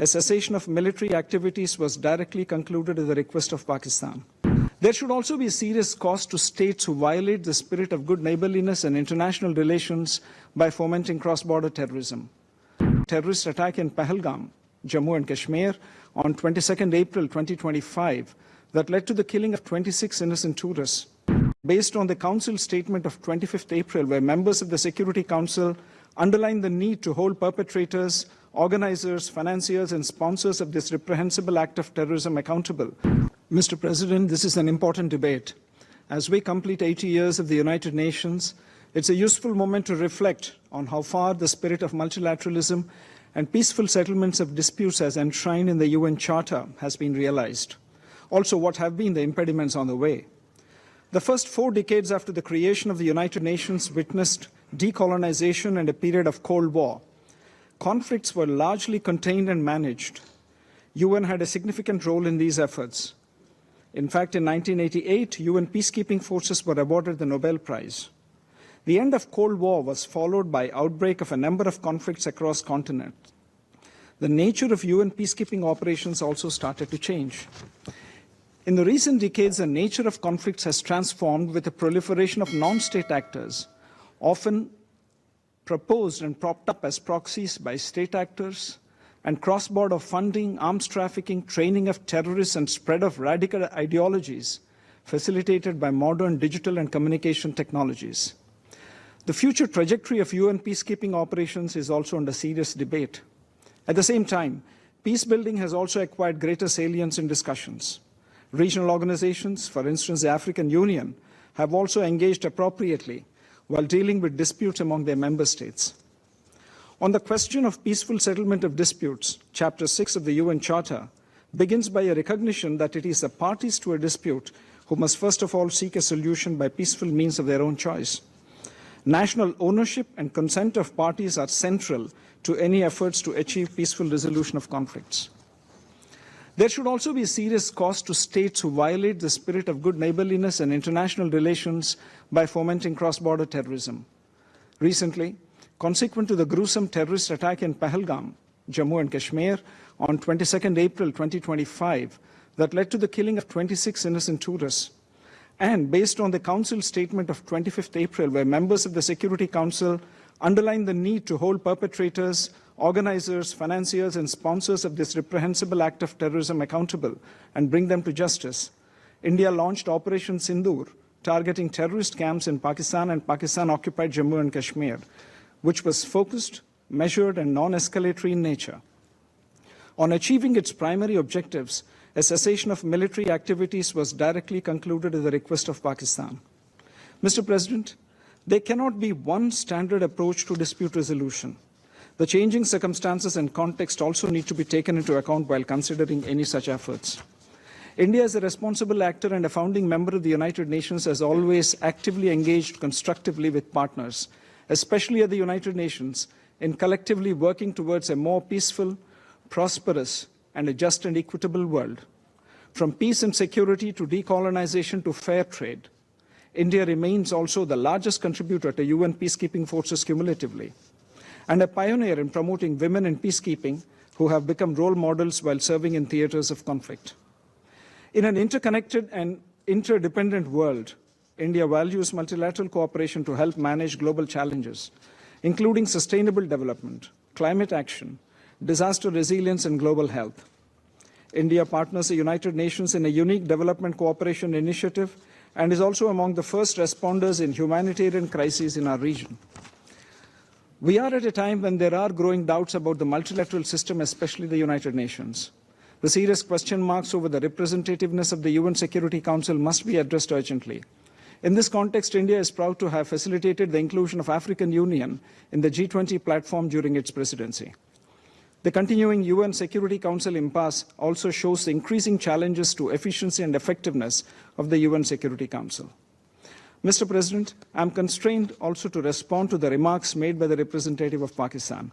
A cessation of military activities was directly concluded at the request of Pakistan. There should also be a serious cost to states who violate the spirit of good neighborliness and international relations by fomenting cross-border terrorism. Terrorist attack in Pahalgam, Jammu and Kashmir, on 22nd April 2025 that led to the killing of 26 innocent tourists. Based on the Council statement of 25th April, where members of the Security Council underlined the need to hold perpetrators, organizers, financiers, and sponsors of this reprehensible act of terrorism accountable. Mr. President, this is an important debate. As we complete 80 years of the United Nations, it's a useful moment to reflect on how far the spirit of multilateralism and peaceful settlements of disputes as enshrined in the UN Charter has been realized. Also, what have been the impediments on the way? The first 4 decades after the creation of the United Nations witnessed decolonization and a period of Cold War. Conflicts were largely contained and managed. UN had a significant role in these efforts. In fact, in 1988, UN peacekeeping forces were awarded the Nobel Prize. The end of Cold War was followed by outbreak of a number of conflicts across continents. The nature of UN peacekeeping operations also started to change. In the recent decades, the nature of conflicts has transformed with the proliferation of non-state actors, often proposed and propped up as proxies by state actors, and cross-border funding, arms trafficking, training of terrorists, and spread of radical ideologies facilitated by modern digital and communication technologies. The future trajectory of UN peacekeeping operations is also under serious debate. At the same time, peace building has also acquired greater salience in discussions. Regional organizations, for instance the African Union, have also engaged appropriately while dealing with disputes among their member states. On the question of peaceful settlement of disputes, Chapter 6 of the UN Charter begins by a recognition that it is the parties to a dispute who must first of all seek a solution by peaceful means of their own choice. National ownership and consent of parties are central to any efforts to achieve peaceful resolution of conflicts. There should also be a serious cost to states who violate the spirit of good neighborliness and international relations by fomenting cross-border terrorism. Recently, consequent to the gruesome terrorist attack in Pahalgam, Jammu and Kashmir, on 22nd April 2025 that led to the killing of 26 innocent tourists, and based on the Council statement of 25th April, where members of the Security Council underlined the need to hold perpetrators, organizers, financiers, and sponsors of this reprehensible act of terrorism accountable and bring them to justice, India launched Operation Sindoor, targeting terrorist camps in Pakistan and Pakistan-occupied Jammu and Kashmir, which was focused, measured, and non-escalatory in nature. On achieving its primary objectives, a cessation of military activities was directly concluded at the request of Pakistan. Mr. President, there cannot be one standard approach to dispute resolution. The changing circumstances and context also need to be taken into account while considering any such efforts. India, as a responsible actor and a founding member of the United Nations, has always actively engaged constructively with partners, especially at the United Nations, in collectively working towards a more peaceful, prosperous, and a just and equitable world. From peace and security to decolonization to fair trade, India remains also the largest contributor to UN peacekeeping forces cumulatively, and a pioneer in promoting women in peacekeeping who have become role models while serving in theaters of conflict. In an interconnected and interdependent world, India values multilateral cooperation to help manage global challenges, including sustainable development, climate action, disaster resilience, and global health. India partners the United Nations in a unique development cooperation initiative and is also among the first responders in humanitarian crises in our region. We are at a time when there are growing doubts about the multilateral system, especially the United Nations. The serious question marks over the representativeness of the UN Security Council must be addressed urgently. In this context, India is proud to have facilitated the inclusion of African Union in the G20 platform during its presidency. The continuing UN Security Council impasse also shows the increasing challenges to efficiency and effectiveness of the UN Security Council. Mr. President, I am constrained also to respond to the remarks made by the representative of Pakistan.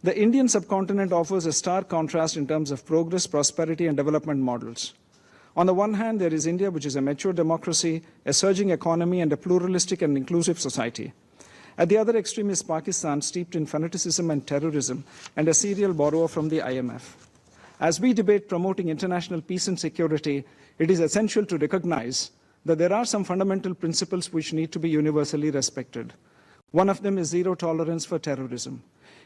The Indian subcontinent offers a stark contrast in terms of progress, prosperity, and development models. On the one hand, there is India, which is a mature democracy, a surging economy, and a pluralistic and inclusive society. At the other extreme is Pakistan, steeped in fanaticism and terrorism, and a serial borrower from the IMF. As we debate promoting international peace and security, it is essential to recognize that there are some fundamental principles which need to be universally respected. One of them is zero tolerance for terrorism.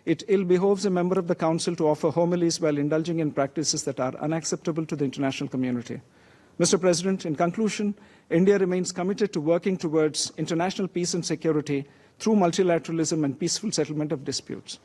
It ill behoves a member of the Council to offer homilies while indulging in practices that are unacceptable to the international community. Mr. President, in conclusion, India remains committed to working towards international peace and security through multilateralism and peaceful settlement of disputes.